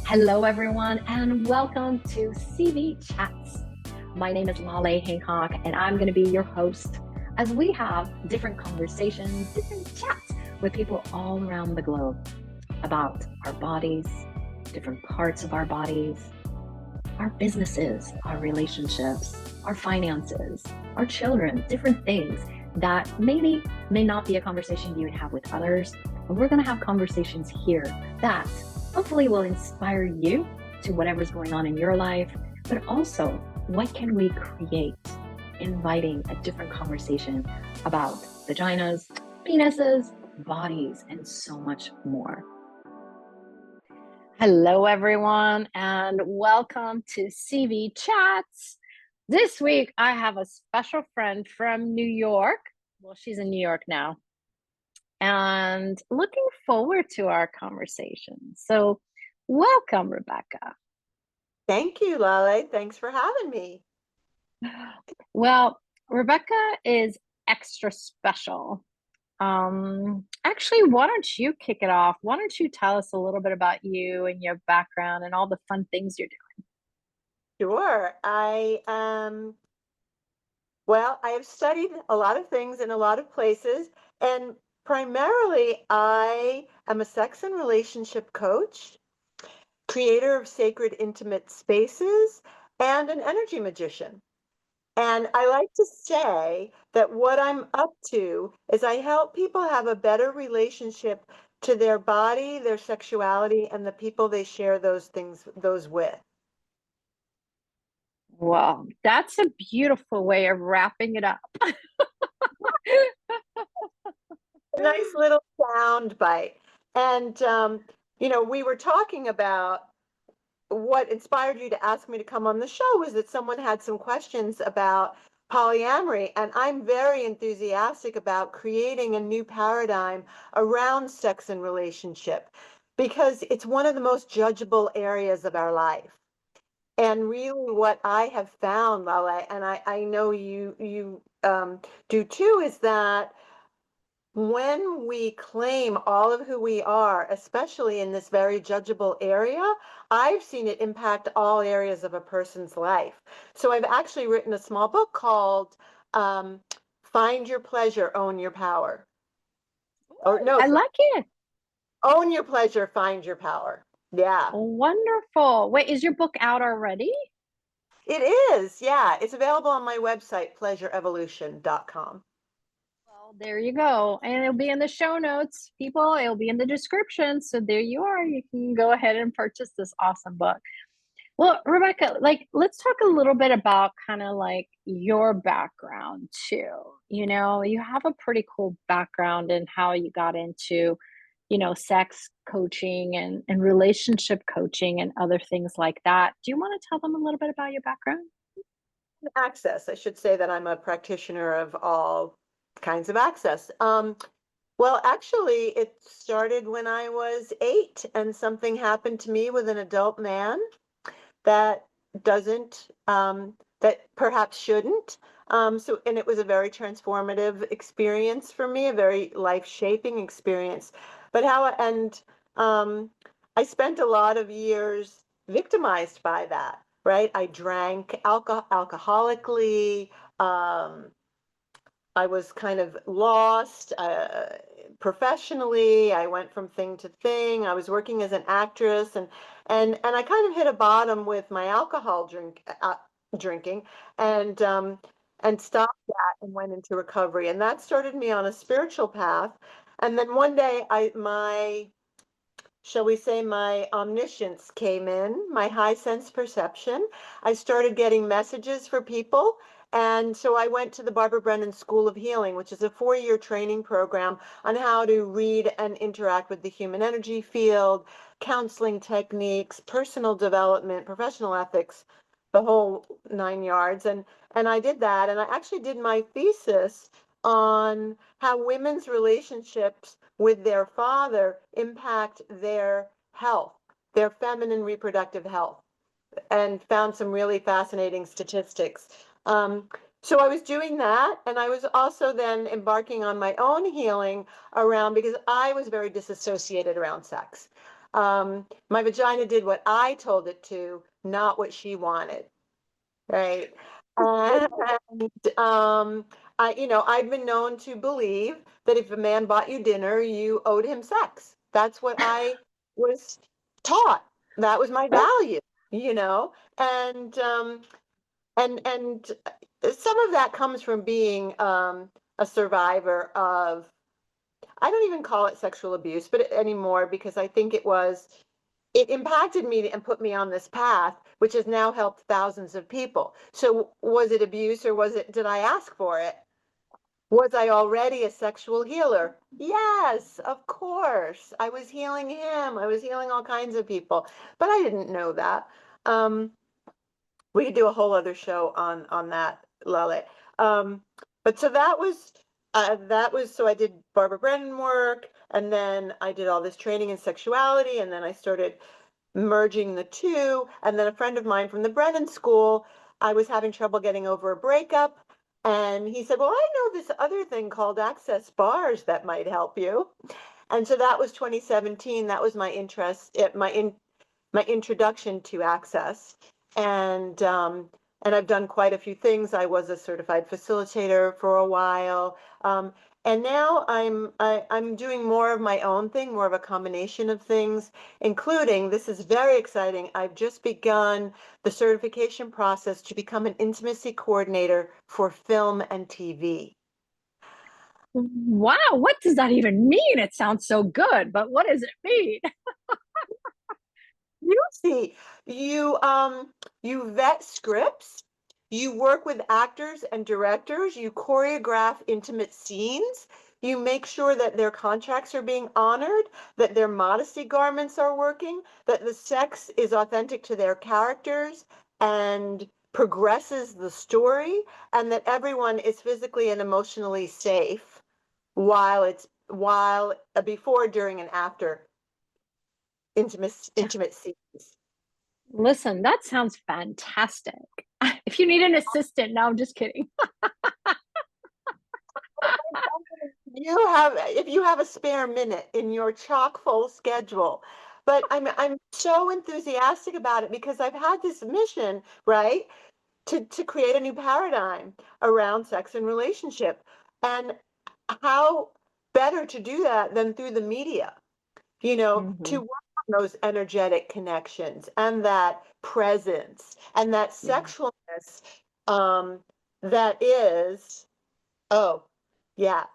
Hello, everyone, and welcome to CV Chats. My name is Laleh Hancock, and I'm going to be your host as we have different conversations, different chats with people all around the globe about our bodies, different parts of our bodies, our businesses, our relationships, our finances, our children, different things that maybe may not be a conversation you would have with others. But we're going to have conversations here that hopefully will inspire you to whatever's going on in your life, but also what can we create, inviting a different conversation about vaginas, penises, bodies, and so much more. Hello, everyone, and welcome to CV Chats. This week, I have a special friend from New York. Well, she's in New York now, and looking forward to our conversation. So, welcome, Rebekah. Thank you, Laleh. Thanks for having me. Well, Rebekah is extra special. Actually, why don't you kick it off? Why don't you tell us a little bit about you and your background and all the fun things you're doing? Sure. I have studied a lot of things in a lot of places, and primarily I am a sex and relationship coach, creator of sacred intimate spaces, and an energy magician. And I like to say that what I'm up to is I help people have a better relationship to their body, their sexuality, and the people they share those with. Well, that's a beautiful way of wrapping it up. A nice little sound bite. And we were talking about what inspired you to ask me to come on the show was that someone had some questions about polyamory, and I'm very enthusiastic about creating a new paradigm around sex and relationship because it's one of the most judgeable areas of our life. And really what I have found, Laleh, and I know you do too, is that when we claim all of who we are, especially in this very judgeable area, I've seen it impact all areas of a person's life. So I've actually written a small book called Find Your Pleasure, Own Your Power. Or no, I like it. Own Your Pleasure, Find Your Power. Yeah. Wonderful. Wait, is your book out already? It is. Yeah. It's available on my website, pleasureevolution.com. Well, there you go. And it'll be in the show notes, people. It'll be in the description. So there you are. You can go ahead and purchase this awesome book. Well, Rebekah, let's talk a little bit about kind of like your background too. You have a pretty cool background in how you got into, sex coaching and relationship coaching and other things like that. Do you want to tell them a little bit about your background? Access. I should say that I'm a practitioner of all kinds of access. Well, actually, it started when I was 8, and something happened to me with an adult man that doesn't, that perhaps shouldn't. And it was a very transformative experience for me, a very life-shaping experience. I spent a lot of years victimized by that, right? I drank alcoholically. I was kind of lost professionally. I went from thing to thing. I was working as an actress, and I kind of hit a bottom with my drinking, and stopped that and went into recovery. And that started me on a spiritual path. And then one day, shall we say, my omniscience came in, my high sense perception. I started getting messages for people. And so I went to the Barbara Brennan School of Healing, which is a 4-year training program on how to read and interact with the human energy field, counseling techniques, personal development, professional ethics, the whole 9 yards. And I did that. And I actually did my thesis on how women's relationships with their father impact their health, their feminine reproductive health, and found some really fascinating statistics. So I was doing that, and I was also then embarking on my own healing around, because I was very disassociated around sex. My vagina did what I told it to, not what she wanted, right? And I've been known to believe that if a man bought you dinner, you owed him sex. That's what I was taught. That was my value, you know, and some of that comes from being a survivor of, I don't even call it sexual abuse, but anymore, because I think it impacted me and put me on this path, which has now helped thousands of people. So was it abuse, or did I ask for it? Was I already a sexual healer? Yes, of course. I was healing him. I was healing all kinds of people, but I didn't know that. Um, we could do a whole other show on that, Laleh. Um, but so that was so I did Barbara Brennan work, and then I did all this training in sexuality, and then I started merging the two. And then a friend of mine from the Brennan School, I was having trouble getting over a breakup, and he said, "Well, I know this other thing called Access Bars that might help you." And so that was 2017. That was my interest, my introduction to Access. And I've done quite a few things. I was a certified facilitator for a while. And now I'm doing more of my own thing, more of a combination of things, including, this is very exciting, I've just begun the certification process to become an intimacy coordinator for film and TV. Wow, what does that even mean? It sounds so good, but what does it mean? You see, you vet scripts, you work with actors and directors, you choreograph intimate scenes, you make sure that their contracts are being honored, that their modesty garments are working, that the sex is authentic to their characters and progresses the story, and that everyone is physically and emotionally safe while before, during, and after intimate scenes. Listen, that sounds fantastic. If you need an assistant, no, I'm just kidding. If you have a spare minute in your chock full schedule. But I'm so enthusiastic about it because I've had this mission, right, to create a new paradigm around sex and relationship. And how better to do that than through the media, to Mhm. work on those energetic connections and that presence and that Yeah. sexualness, um, that is, oh, yeah.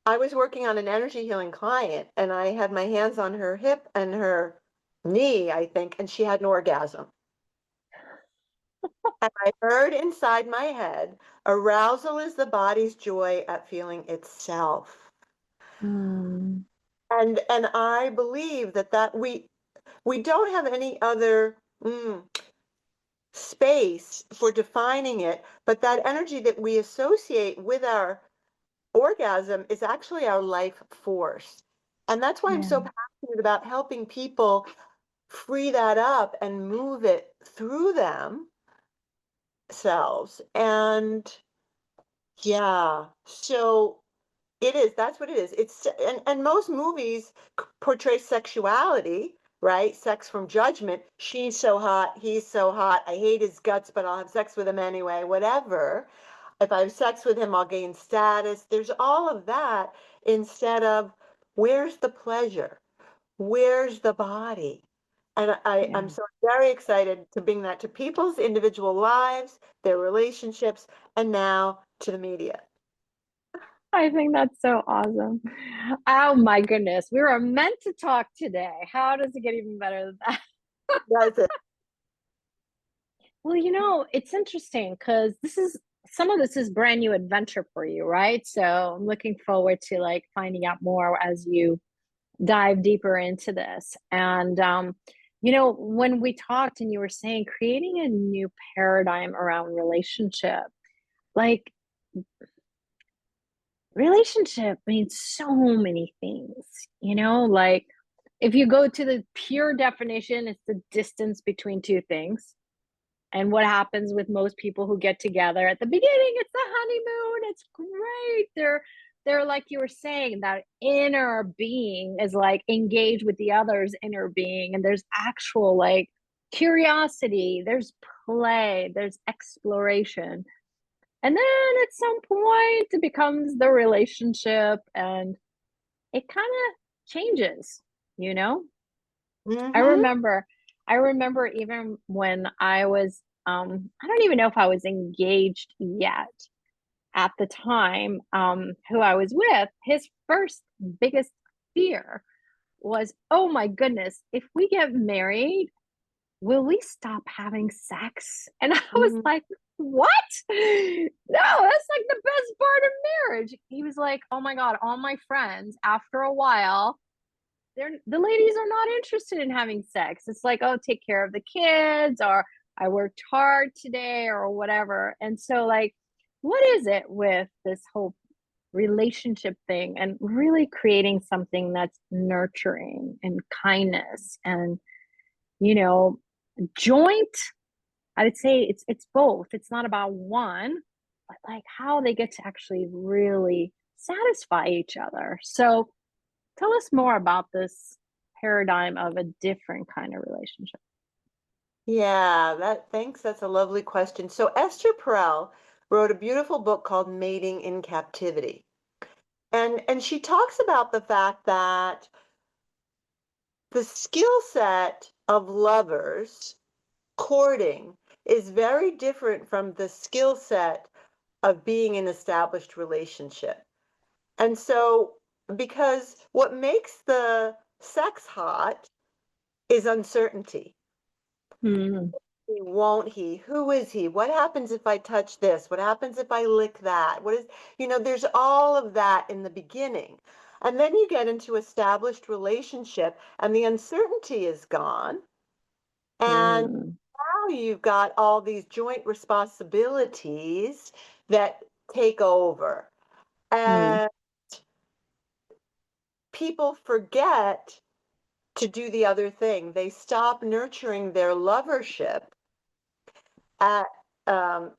I was working on an energy healing client, and I had my hands on her hip and her knee, I think, and she had an orgasm. And I heard inside my head, arousal is the body's joy at feeling itself. Mm, And I believe that we don't have any other space for defining it, but that energy that we associate with our orgasm is actually our life force. And that's why I'm yeah. so passionate about helping people free that up and move it through themselves. And yeah, so that's what it is. And most movies portray sexuality, right? Sex from judgment. She's so hot, he's so hot. I hate his guts, but I'll have sex with him anyway, whatever. If I have sex with him, I'll gain status. There's all of that instead of, where's the pleasure? Where's the body? And I'm Yeah. so very excited to bring that to people's individual lives, their relationships, and now to the media. I think that's so awesome. Oh my goodness. We were meant to talk today. How does it get even better than that? That's it. Well, it's interesting because some of this is brand new adventure for you, right? So I'm looking forward to like finding out more as you dive deeper into this. And when we talked and you were saying creating a new paradigm around relationship, like relationship means so many things, like if you go to the pure definition, it's the distance between two things. And what happens with most people who get together at the beginning, it's the honeymoon, it's great. They're they're like you were saying, that inner being is like engaged with the other's inner being, and there's actual like curiosity, there's play, there's exploration. And then at some point it becomes the relationship and it kind of changes, you know? I Mm-hmm. remember I remember even when I was I don't even know if I was engaged yet at the time, who I was with, his first biggest fear was, oh my goodness, if we get married, will we stop having sex? And I was Mm-hmm. like, what? No, that's like the best part of marriage. He was like, oh my God, all my friends, after a while, the ladies are not interested in having sex. It's like, oh, take care of the kids, or I worked hard today, or whatever. And so, like, what is it with this whole relationship thing and really creating something that's nurturing and kindness and, you know, joint? I would say it's both. It's not about one, but like how they get to actually really satisfy each other. So tell us more about this paradigm of a different kind of relationship. Yeah, thanks. That's a lovely question. So Esther Perel wrote a beautiful book called Mating in Captivity. And she talks about the fact that the skill set of lovers courting is very different from the skill set of being in an established relationship. And so, because what makes the sex hot is uncertainty. Mm, Won't he? Who is he? What happens if I touch this? What happens if I lick that? There's all of that in the beginning. And then you get into established relationship and the uncertainty is gone. And mm, now you've got all these joint responsibilities that take over. mm, And people forget to do the other thing. They stop nurturing their lovership at, um,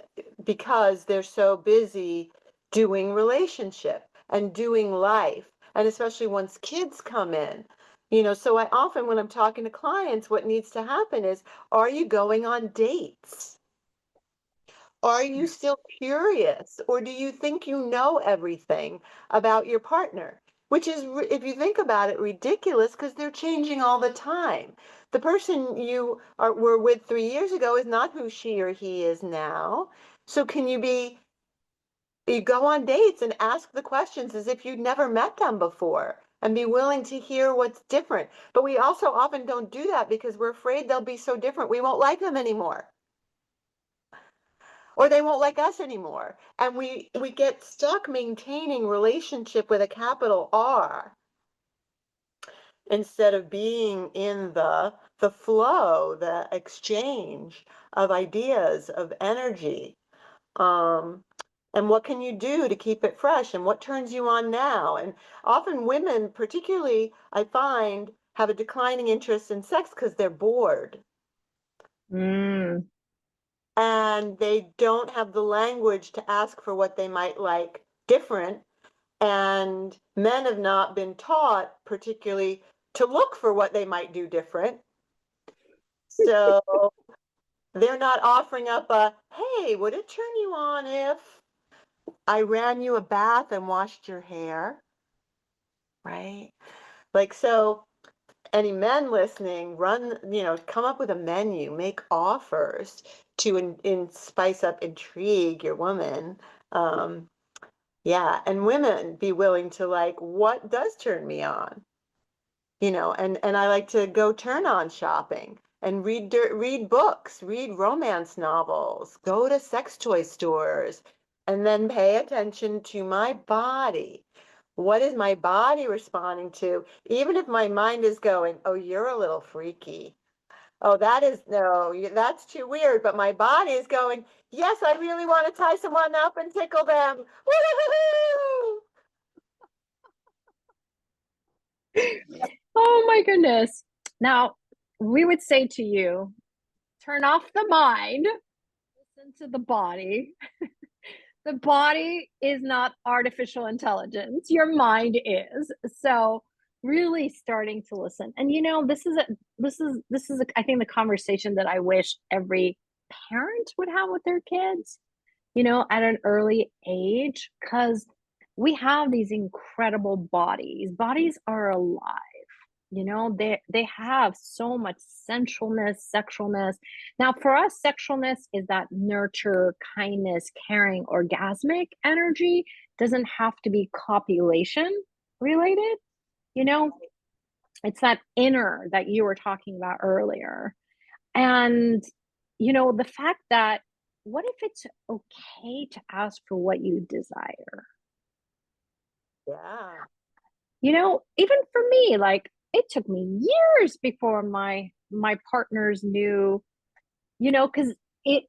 because they're so busy doing relationship and doing life. And especially once kids come in. So I often, when I'm talking to clients, what needs to happen is, are you going on dates? Are you still curious, or do you think you know everything about your partner? Which is, if you think about it, ridiculous because they're changing all the time. The person were with 3 years ago is not who she or he is now. So you go on dates and ask the questions as if you'd never met them before and be willing to hear what's different. But we also often don't do that because we're afraid they'll be so different we won't like them anymore, or they won't like us anymore. And we get stuck maintaining relationship with a capital R instead of being in the flow, the exchange of ideas, of energy. Um, and what can you do to keep it fresh, and what turns you on now? And often women, particularly, I find, have a declining interest in sex because they're bored mm. and they don't have the language to ask for what they might like different. And men have not been taught, particularly, to look for what they might do different. So they're not offering up hey, would it turn you on if I ran you a bath and washed your hair? Right? Like, so any men listening, come up with a menu, make offers to spice up, intrigue your woman. Um, yeah, and women be willing to, like, what does turn me on? And I like to go turn on shopping and read books, read romance novels, go to sex toy stores, and then pay attention to my body. What is my body responding to? Even if my mind is going, oh, you're a little freaky. Oh, that's too weird. But my body is going, yes, I really want to tie someone up and tickle them. Woo-hoo-hoo-hoo! Oh my goodness. Now, we would say to you, turn off the mind, listen to the body. The body is not artificial intelligence. Your mind is. So really starting to listen. And I think the conversation that I wish every parent would have with their kids, at an early age, because we have these incredible bodies. Bodies are alive. They have so much sensualness, sexualness. Now, for us, sexualness is that nurture, kindness, caring, orgasmic energy. Doesn't have to be copulation related. You know, it's that inner that you were talking about earlier. And, the fact that what if it's okay to ask for what you desire? Yeah. Even for me, like it took me years before my partners knew, because it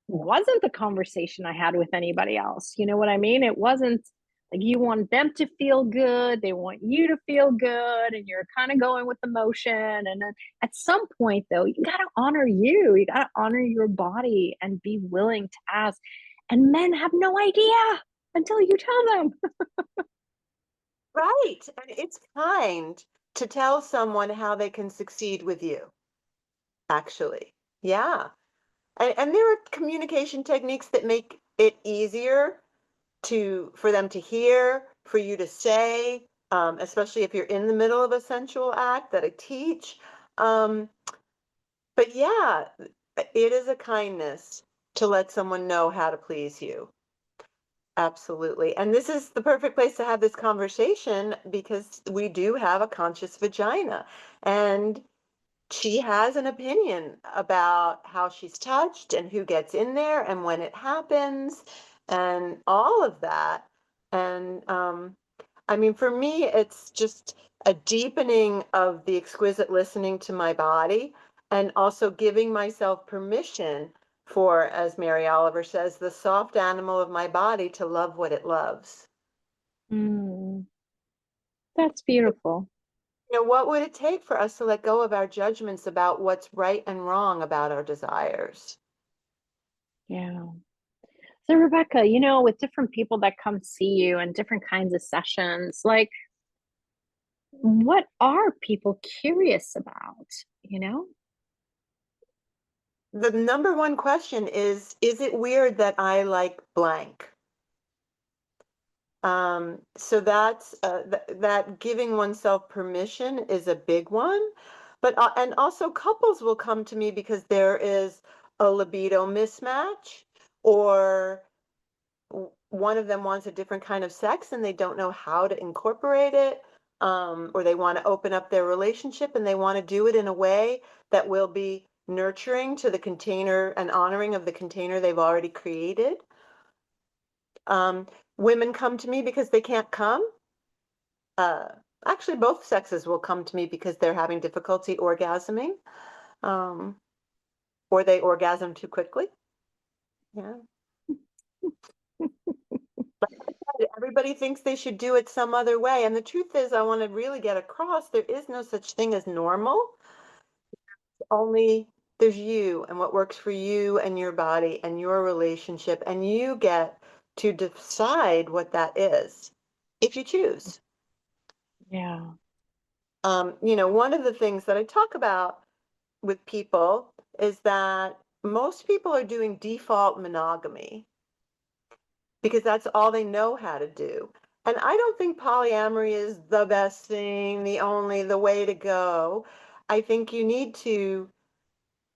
wasn't the conversation I had with anybody else. You know what I mean? It wasn't like you want them to feel good, they want you to feel good, and you're kind of going with the motion. And then at some point, though, you got to honor you got to honor your body and be willing to ask. And men have no idea until you tell them. Right. And it's kind to tell someone how they can succeed with you, actually. Yeah. And there are communication techniques that make it easier for them to hear, for you to say, especially if you're in the middle of a sensual act that I teach. Um, but yeah, it is a kindness to let someone know how to please you. Absolutely. And this is the perfect place to have this conversation because we do have a conscious vagina. And she has an opinion about how she's touched and who gets in there and when it happens and all of that. And I mean, for me, it's just a deepening of the exquisite listening to my body and also giving myself permission for, as Mary Oliver says, the soft animal of my body to love what it loves. Mm, that's beautiful. What would it take for us to let go of our judgments about what's right and wrong about our desires? Yeah. So, Rebekah, with different people that come see you and different kinds of sessions, like what are people curious about? You know? The number one question is it weird that I like blank? So that's that giving oneself permission is a big one. But and also couples will come to me because there is a libido mismatch, or one of them wants a different kind of sex and they don't know how to incorporate it, or they want to open up their relationship and they want to do it in a way that will be nurturing to the container and honoring of the container they've already created. Um, Women come to me because they can't come. Uh, Actually, both sexes will come to me because they're having difficulty orgasming, um, or they orgasm too quickly. Yeah. Everybody thinks they should do it some other way. And the truth is, I want to really get across there is no such thing as normal. Only there's you and what works for you and your body and your relationship. And you get to decide what that is if you choose. Yeah. One of the things that I talk about with people is that most people are doing default monogamy because that's all they know how to do. And I don't think polyamory is the best thing, the way to go. I think you need to,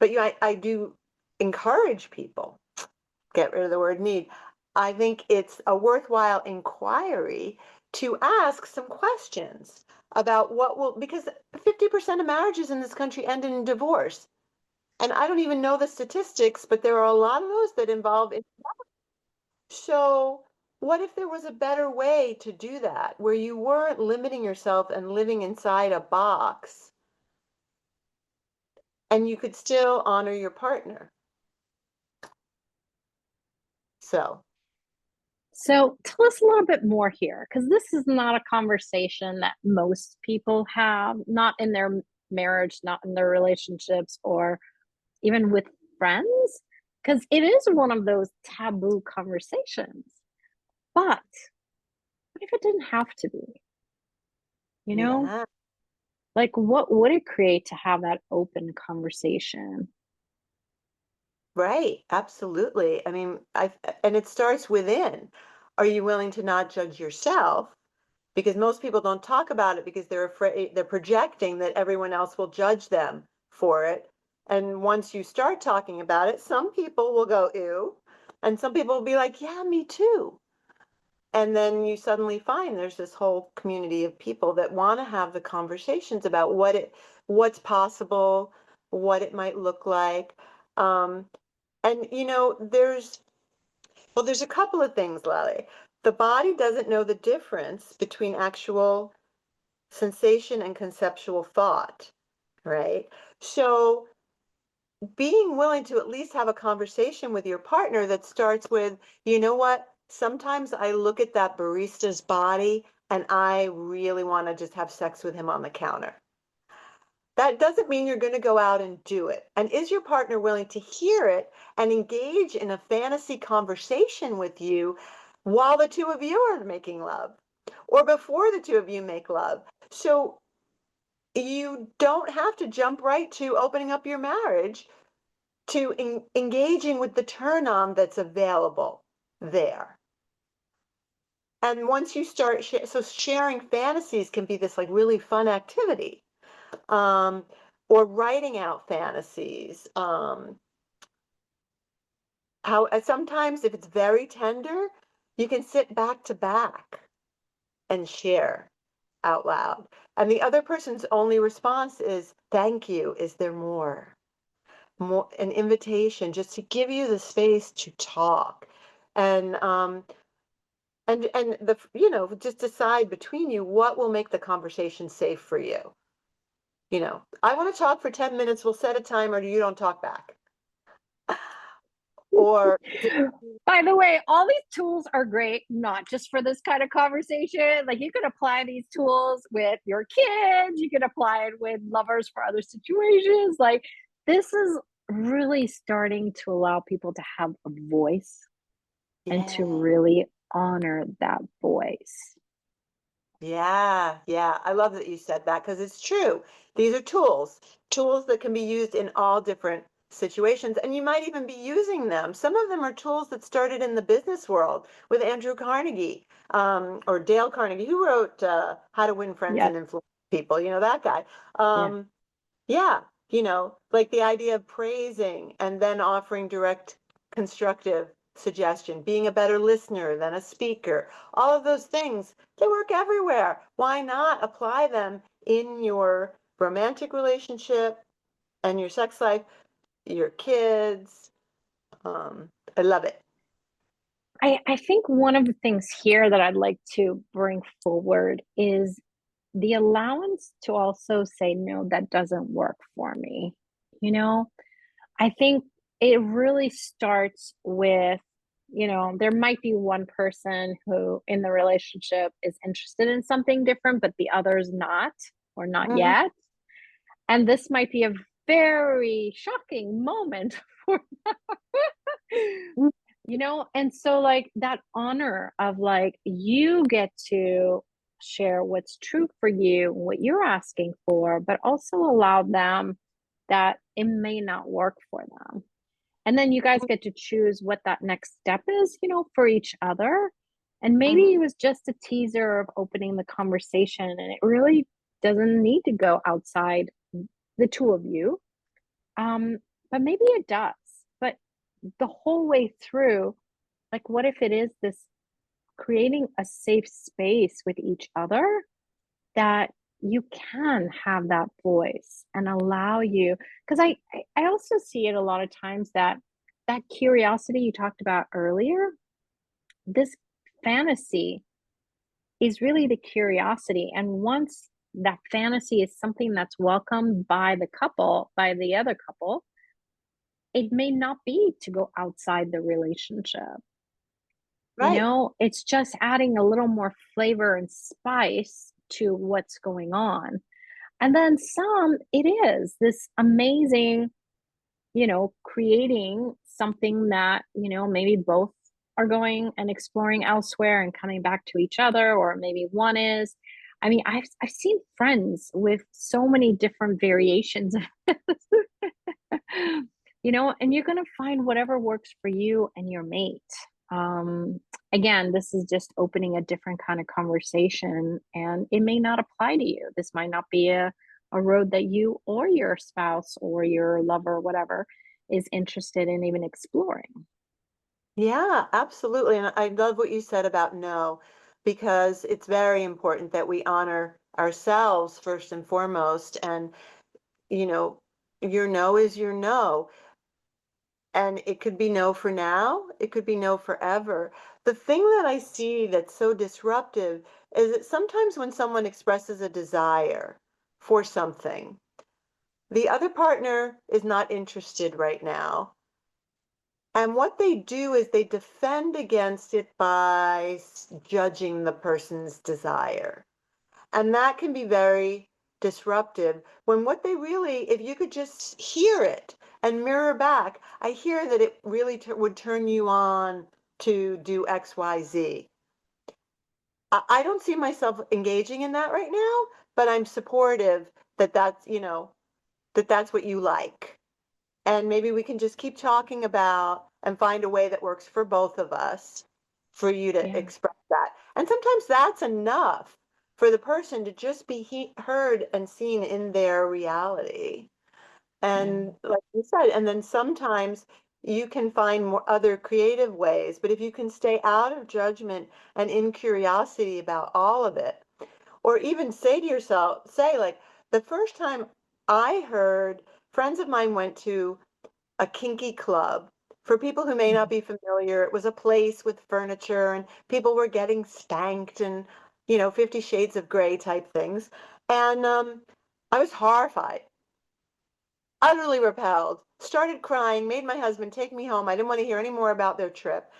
but I do encourage people, get rid of the word need. I think it's a worthwhile inquiry to ask some questions about because 50% of marriages in this country end in divorce. And I don't even know the statistics, but there are a lot of those that involve. So, what if there was a better way to do that, where you weren't limiting yourself and living inside a box, and you could still honor your partner? So, So tell us a little bit more here, because this is not a conversation that most people have, not in their marriage, not in their relationships, or even with friends, because it is one of those taboo conversations. But what if it didn't have to be? You know, Yeah, like what would it create to have that open conversation? right. Absolutely. I mean, and it starts within. Are you willing to not judge yourself? Because most people don't talk about it because they're afraid, they're projecting that everyone else will judge them for it. And once you start talking about it, some people will go, ew. And some people will be like, yeah, me too. And then you suddenly find there's this whole community of people that want to have the conversations about what's possible, what it might look like. Um, and there's a couple of things, Lally. The body doesn't know the difference between actual sensation and conceptual thought, right? So being willing to at least have a conversation with your partner that starts with, you know what? Sometimes I look at that barista's body and I really want to just have sex with him on the counter. That doesn't mean you're going to go out and do it. And is your partner willing to hear it and engage in a fantasy conversation with you while the two of you are making love or before the two of you make love? So you don't have to jump right to opening up your marriage to engaging with the turn on that's available there. And once you start, so sharing fantasies can be this like really fun activity, um, or writing out fantasies. How sometimes if it's very tender, you can sit back to back and share out loud. And the other person's only response is, thank you. Is there more? More an invitation just to give you the space to talk. And and just decide between you what will make the conversation safe for you. I want to talk for 10 minutes, we'll set a timer, you don't talk back. Or By the way, all these tools are great, not just for this kind of conversation. Like you can apply these tools with your kids, you can apply it with lovers for other situations. Like this is really starting to allow people to have a voice and to yeah. really honor that voice. Yeah, yeah. I love that you said that because it's true. These are tools that can be used in all different situations. And you might even be using them. Some of them are tools that started in the business world with Andrew Carnegie, or Dale Carnegie, who wrote How to Win Friends Yes, and Influence People, that guy. yeah. Yeah, like the idea of praising and then offering direct constructive suggestion, being a better listener than a speaker, all of those things, they work everywhere. Why not apply them in your romantic relationship and your sex life, your kids? I love it. I think one of the things here that I'd like to bring forward is the allowance to also say, no, that doesn't work for me. You know, I think it really starts with, there might be one person who in the relationship is interested in something different, but the other's not, or not Mhm. yet. And this might be a very shocking moment for and so like that honor of like you get to share what's true for you, what you're asking for, but also allow them that it may not work for them. And then you guys get to choose what that next step is, for each other. And maybe it Mhm. was just a teaser of opening the conversation, and it really doesn't need to go outside the two of you. Um, but maybe it does. But the whole way through, like, what if it is this creating a safe space with each other that you can have that voice and allow you? Because I also see it a lot of times that that curiosity you talked about earlier, this fantasy is really the curiosity. And once that fantasy is something that's welcomed by the couple, by the other couple, it may not be to go outside the relationship. Right. It's just adding a little more flavor and spice to what's going on. And then some, it is this amazing, creating something that, maybe both are going and exploring elsewhere and coming back to each other, or maybe one is. I mean, I've seen friends with so many different variations of this, and you're gonna find whatever works for you and your mate. Um, Again, this is just opening a different kind of conversation, and it may not apply to you. This might not be a road that you or your spouse or your lover, whatever, is interested in even exploring. Yeah, absolutely. And I love what you said about no, because it's very important that we honor ourselves first and foremost. And, you know, your no is your no. And it could be no for now, it could be no forever. The thing that I see that's so disruptive is that sometimes when someone expresses a desire for something, the other partner is not interested right now. And what they do is they defend against it by judging the person's desire. And that can be very disruptive when what they really, if you could just hear it and mirror back, I hear that it really would turn you on to do XYZ. I don't see myself engaging in that right now, but I'm supportive that that's what you like. And maybe we can just keep talking about and find a way that works for both of us for you to Yeah, express that. And sometimes that's enough for the person to just be heard and seen in their reality. yeah, And like you said, and then sometimes you can find more other creative ways, but if you can stay out of judgment and in curiosity about all of it, or even say to yourself, say like the first time I heard, friends of mine went to a kinky club. For people who may not mhm. be familiar, it was a place with furniture and people were getting spanked and, 50 Shades of Grey type things. And I was horrified, utterly repelled, started crying, made my husband take me home. I didn't want to hear any more about their trip.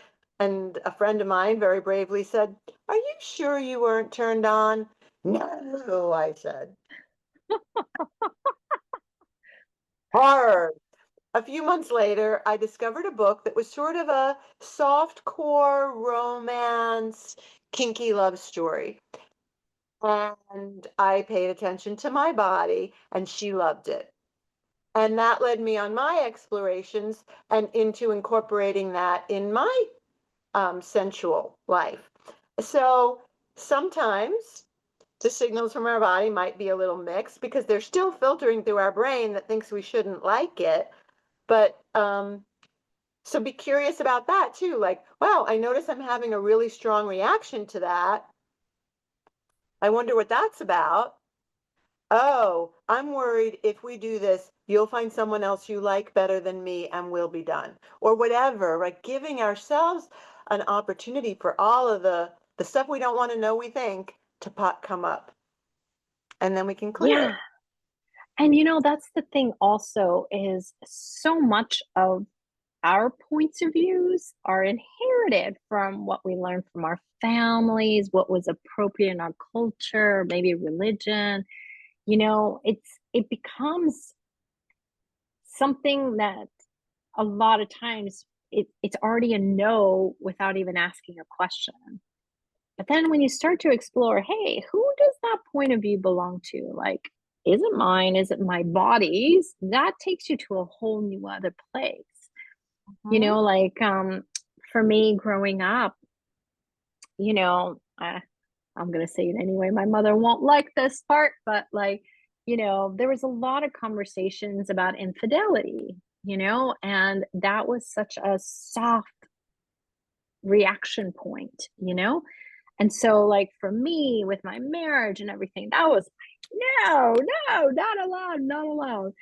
And a friend of mine very bravely said, "Are you sure you weren't turned on?" "No," I said. Hard. A few months later, I discovered a book that was sort of a soft core romance, kinky love story. And I paid attention to my body, and she loved it. And that led me on my explorations and into incorporating that in my sensual life. So sometimes the signals from our body might be a little mixed because they're still filtering through our brain that thinks we shouldn't like it. But so be curious about that too. Like, wow, I notice I'm having a really strong reaction to that. I wonder what that's about. Oh, I'm worried if we do this, you'll find someone else you like better than me and we'll be done. Or whatever, right? Giving ourselves an opportunity for all of the stuff we don't want to know we think to come up. And then we can clear Yeah. it. And that's the thing also is so much of our points of views are inherited from what we learned from our families, what was appropriate in our culture, maybe religion. It becomes something that a lot of times it's already a no without even asking a question. But then when you start to explore, hey, who does that point of view belong to? Like, is it mine? Is it my body's? That takes you to a whole new other place. Mhm. Like for me growing up, I'm going to say it anyway. My mother won't like this part, but like, there was a lot of conversations about infidelity, and that was such a soft reaction point. And so, like, for me with my marriage and everything, that was like, no, no, not allowed, not allowed.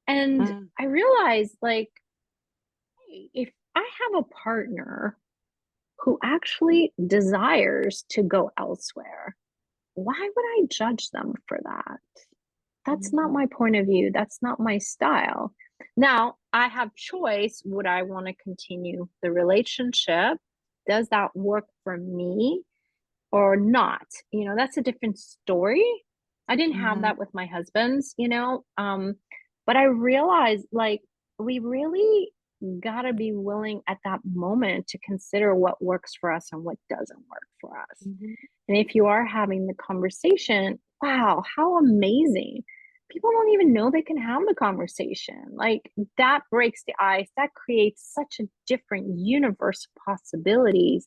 And Mm. I realized, like, hey, if I have a partner who actually desires to go elsewhere, why would I judge them for that? That's not Mhm. my point of view. That's not my style. Now, I have choice. Would I want to continue the relationship? Does that work for me or not? That's a different story. I didn't have Mhm. that with my husband's, but I realized like we really gotta be willing at that moment to consider what works for us and what doesn't work for us. Mhm. And if you are having the conversation, wow, how amazing. People don't even know they can have the conversation. Like that breaks the ice. That creates such a different universe of possibilities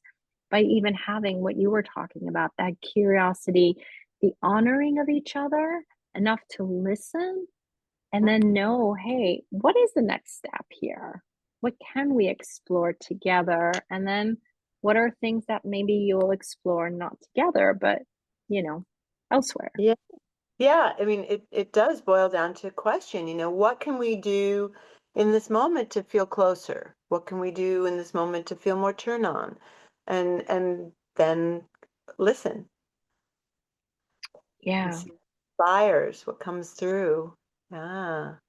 by even having what you were talking about, that curiosity, the honoring of each other enough to listen and then know, hey, what is the next step here? What can we explore together? And then what are things that maybe you'll explore not together, but elsewhere? Yeah. Yeah, I mean, it does boil down to a question, what can we do in this moment to feel closer? What can we do in this moment to feel more turn on? And then listen and Yeah. see what inspires, what comes through. Ah,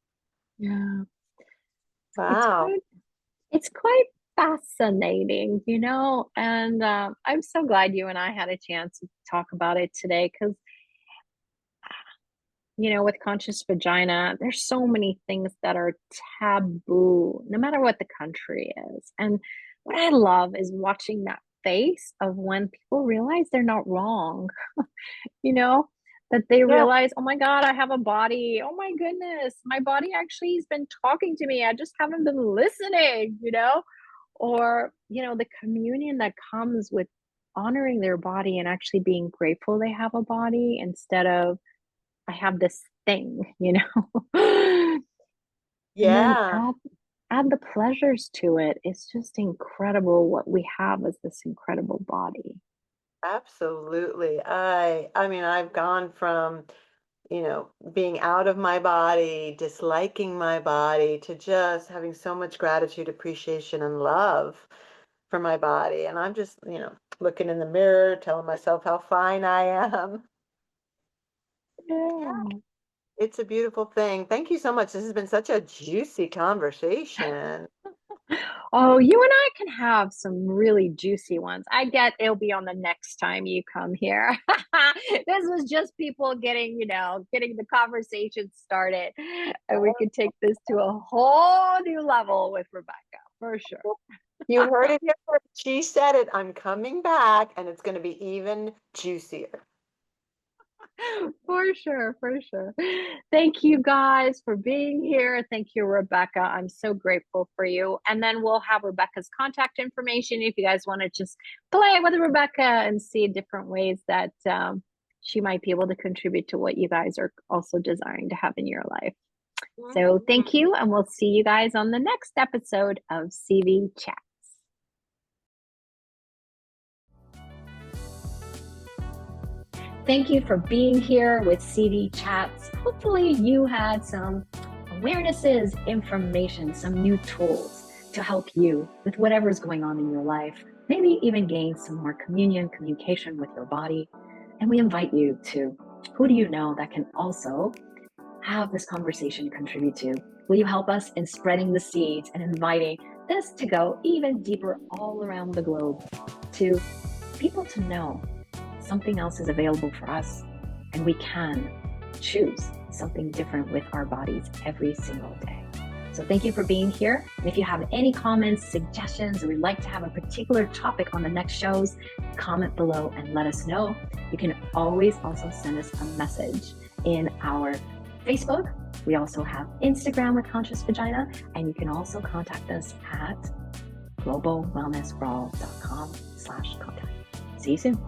Yeah. It's wow. quite it's quite fascinating, and I'm so glad you and I had a chance to talk about it today because with conscious vagina, there's so many things that are taboo, no matter what the country is. And what I love is watching that face of when people realize they're not wrong, you know, that they Yeah, realize, oh my God, I have a body. Oh my goodness, my body actually has been talking to me. I just haven't been listening. Or, the communion that comes with honoring their body and actually being grateful they have a body instead of I have this thing. And then yeah, add the pleasures to it. It's just incredible what we have as this incredible body. absolutely. I mean, I've gone from, being out of my body, disliking my body, to just having so much gratitude, appreciation, and love for my body. And I'm just, looking in the mirror, telling myself how fine I am. Yeah, Yeah. it's a beautiful thing. Thank you so much. This has been such a juicy conversation. Oh, you and I can have some really juicy ones. I get it'll be on the next time you come here. This was just people getting the conversation started. And we could take this to a whole new level with Rebekah, for sure. You heard it here first. She said it. I'm coming back, and it's going to be even juicier. For sure, for sure. Thank you guys for being here. Thank you, Rebekah. I'm so grateful for you. And then we'll have Rebekah's contact information if you guys want to just play with Rebekah and see different ways that she might be able to contribute to what you guys are also desiring to have in your life. So thank you, and we'll see you guys on the next episode of CV Chat. Thank you for being here with CV Chats. Hopefully you had some awarenesses, information, some new tools to help you with whatever's going on in your life. Maybe even gain some more communication with your body. And we invite you to, who do you know that can also have this conversation contribute to? Will you help us in spreading the seeds and inviting this to go even deeper all around the globe to people to know something else is available for us and we can choose something different with our bodies every single day. So thank you for being here. And if you have any comments, suggestions, or would like to have a particular topic on the next shows, comment below and let us know. You can always also send us a message in our Facebook. We also have Instagram with Conscious Vagina, and you can also contact us at globalwellnessraw.com/contact. See you soon.